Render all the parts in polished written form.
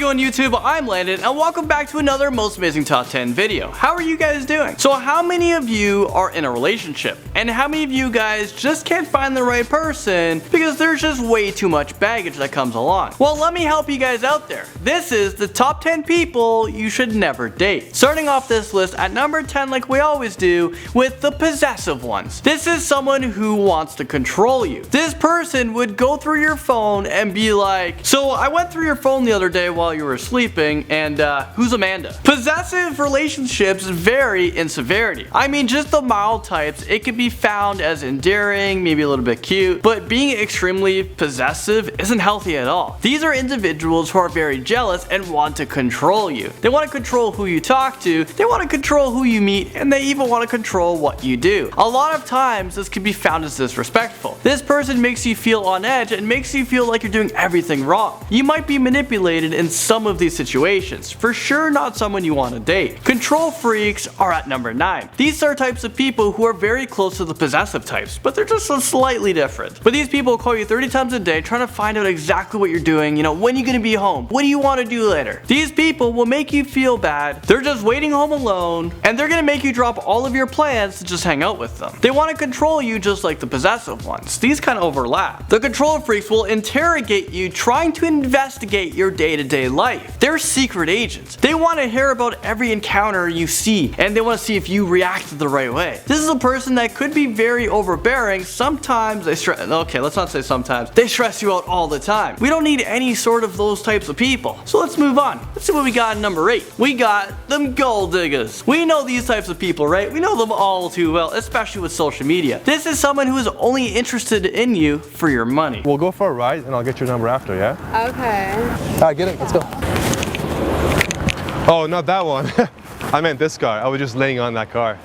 How's it going, YouTube? I'm Landon, and welcome back to another Most Amazing Top 10 video. How are you guys doing? So how many of you are in a relationship? And how many of you guys just can't find the right person because there's just way too much baggage that comes along? Well, let me help you guys out there. This is the top 10 people you should never date. Starting off this list at number 10, like we always do, with the possessive ones. This is someone who wants to control you. This person would go through your phone and be like, so I went through your phone the other day while you were sleeping, and who's Amanda? Possessive relationships vary in severity. I mean, just the mild types, it can be found as endearing, maybe a little bit cute, but being extremely possessive isn't healthy at all. These are individuals who are very jealous and want to control you. They want to control who you talk to, they want to control who you meet, and they even want to control what you do. A lot of times, this can be found as disrespectful. This person makes you feel on edge and makes you feel like you're doing everything wrong. You might be manipulated in some of these situations. For sure not someone you want to date. Control freaks are at number 9. These are types of people who are very close to the possessive types, but they're just slightly different. But these people call you 30 times a day trying to find out exactly what you're doing, when you're gonna be home, what do you want to do later. These people will make you feel bad, they're just waiting home alone, and they're gonna make you drop all of your plans to just hang out with them. They want to control you just like the possessive ones. These kind of overlap. The control freaks will interrogate you, trying to investigate your day-to-day life. They're secret agents. They want to hear about every encounter you see, and they want to see if you reacted the right way. This is a person that could be very overbearing. Sometimes they stress, okay, let's not say sometimes, they stress you out all the time. We don't need any sort of those types of people. So let's move on. Let's see what we got in number 8. We got them gold diggers. We know these types of people, right? We know them all too well, especially with social media. This is someone who is only interested in you for your money. We'll go for a ride and I'll get your number after, yeah? Okay. Alright, get it, let's go. Oh, not that one. I meant this car. I was just laying on that car.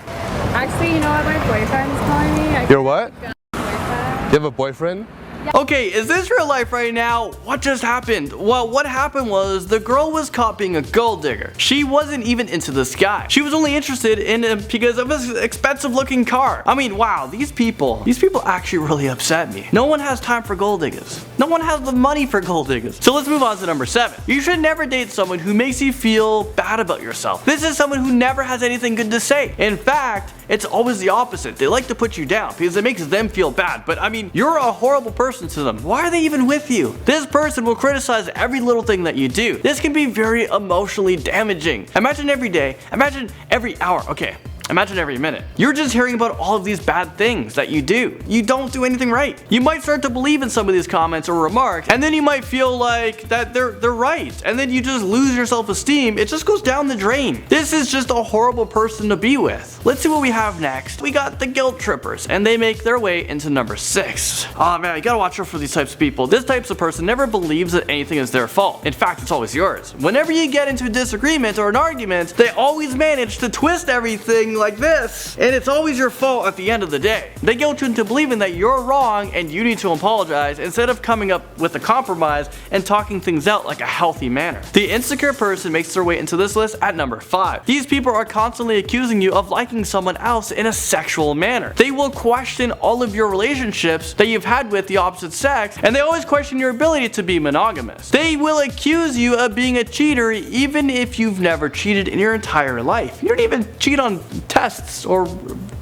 Actually, you know what? My boyfriend's calling me. You're what? You have a boyfriend? Okay, is this real life right now? What just happened? Well, what happened was the girl was caught being a gold digger. She wasn't even into this guy. She was only interested in him because of his expensive looking car. I mean, wow, these people actually really upset me. No one has time for gold diggers. No one has the money for gold diggers. So let's move on to number 7. You should never date someone who makes you feel bad about yourself. This is someone who never has anything good to say. In fact, it's always the opposite. They like to put you down because it makes them feel bad. But I mean, you're a horrible person to them. Why are they even with you? This person will criticize every little thing that you do. This can be very emotionally damaging. Imagine every day, imagine every hour, okay. Imagine every minute. You're just hearing about all of these bad things that you do. You don't do anything right. You might start to believe in some of these comments or remarks, and then you might feel like that they're right. And then you just lose your self-esteem. It just goes down the drain. This is just a horrible person to be with. Let's see what we have next. We got the guilt trippers, and they make their way into number 6. Oh man, you gotta watch out for these types of people. This type of person never believes that anything is their fault. In fact, it's always yours. Whenever you get into a disagreement or an argument, they always manage to twist everything like this, and it's always your fault at the end of the day. They guilt you into believing that you're wrong and you need to apologize instead of coming up with a compromise and talking things out like a healthy manner. The insecure person makes their way into this list at number 5. These people are constantly accusing you of liking someone else in a sexual manner. They will question all of your relationships that you've had with the opposite sex, and they always question your ability to be monogamous. They will accuse you of being a cheater even if you've never cheated in your entire life. You don't even cheat on tests or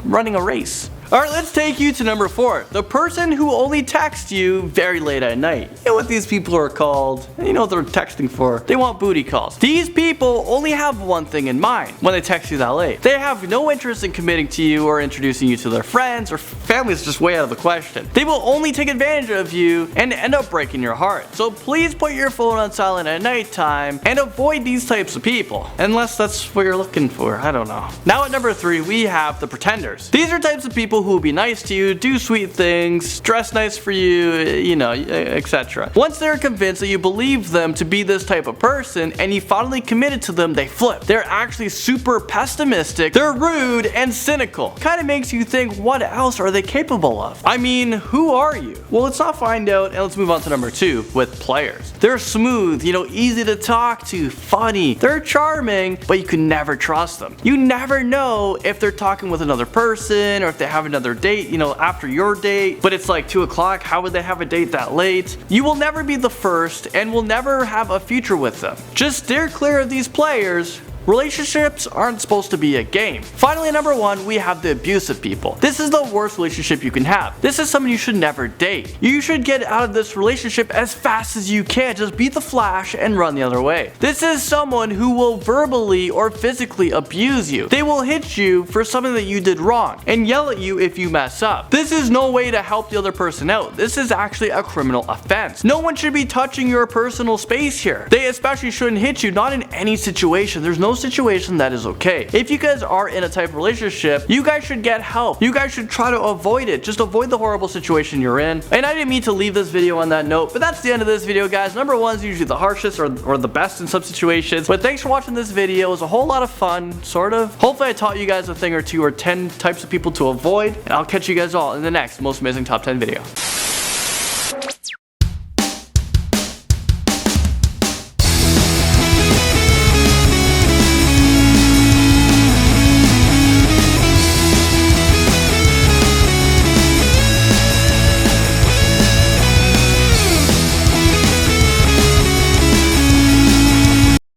running a race. Alright, let's take you to number 4. The person who only texts you very late at night. You know what these people are called? You know what they're texting for? They want booty calls. These people only have one thing in mind when they text you that late. They have no interest in committing to you or introducing you to their friends or family. Is just way out of the question. They will only take advantage of you and end up breaking your heart. So please put your phone on silent at nighttime and avoid these types of people. Unless that's what you're looking for. I don't know. Now at number 3, we have the pretenders. These are types of people who will be nice to you, do sweet things, dress nice for you, etc. Once they're convinced that you believe them to be this type of person and you finally committed to them, they flip. They're actually super pessimistic, they're rude and cynical. Kind of makes you think, what else are they capable of? I mean, who are you? Well, let's not find out, and let's move on to number 2 with players. They're smooth, easy to talk to, funny, they're charming, but you can never trust them. You never know if they're talking with another person or if they have have another date, you know, after your date, but it's like 2 o'clock. How would they have a date that late? You will never be the first and will never have a future with them. Just steer clear of these players. Relationships aren't supposed to be a game. Finally, number 1, we have the abusive people. This is the worst relationship you can have. This is someone you should never date. You should get out of this relationship as fast as you can. Just beat the Flash and run the other way. This is someone who will verbally or physically abuse you. They will hit you for something that you did wrong and yell at you if you mess up. This is no way to help the other person out. This is actually a criminal offense. No one should be touching your personal space here. They especially shouldn't hit you, not in any situation. There's no situation that is okay. If you guys are in a type of relationship, you guys should get help. You guys should try to avoid it. Just avoid the horrible situation you're in. And I didn't mean to leave this video on that note, but that's the end of this video, guys. Number 1 is usually the harshest or the best in some situations. But thanks for watching this video. It was a whole lot of fun, sort of. Hopefully I taught you guys a thing or two or 10 types of people to avoid. And I'll catch you guys all in the next most amazing top 10 video.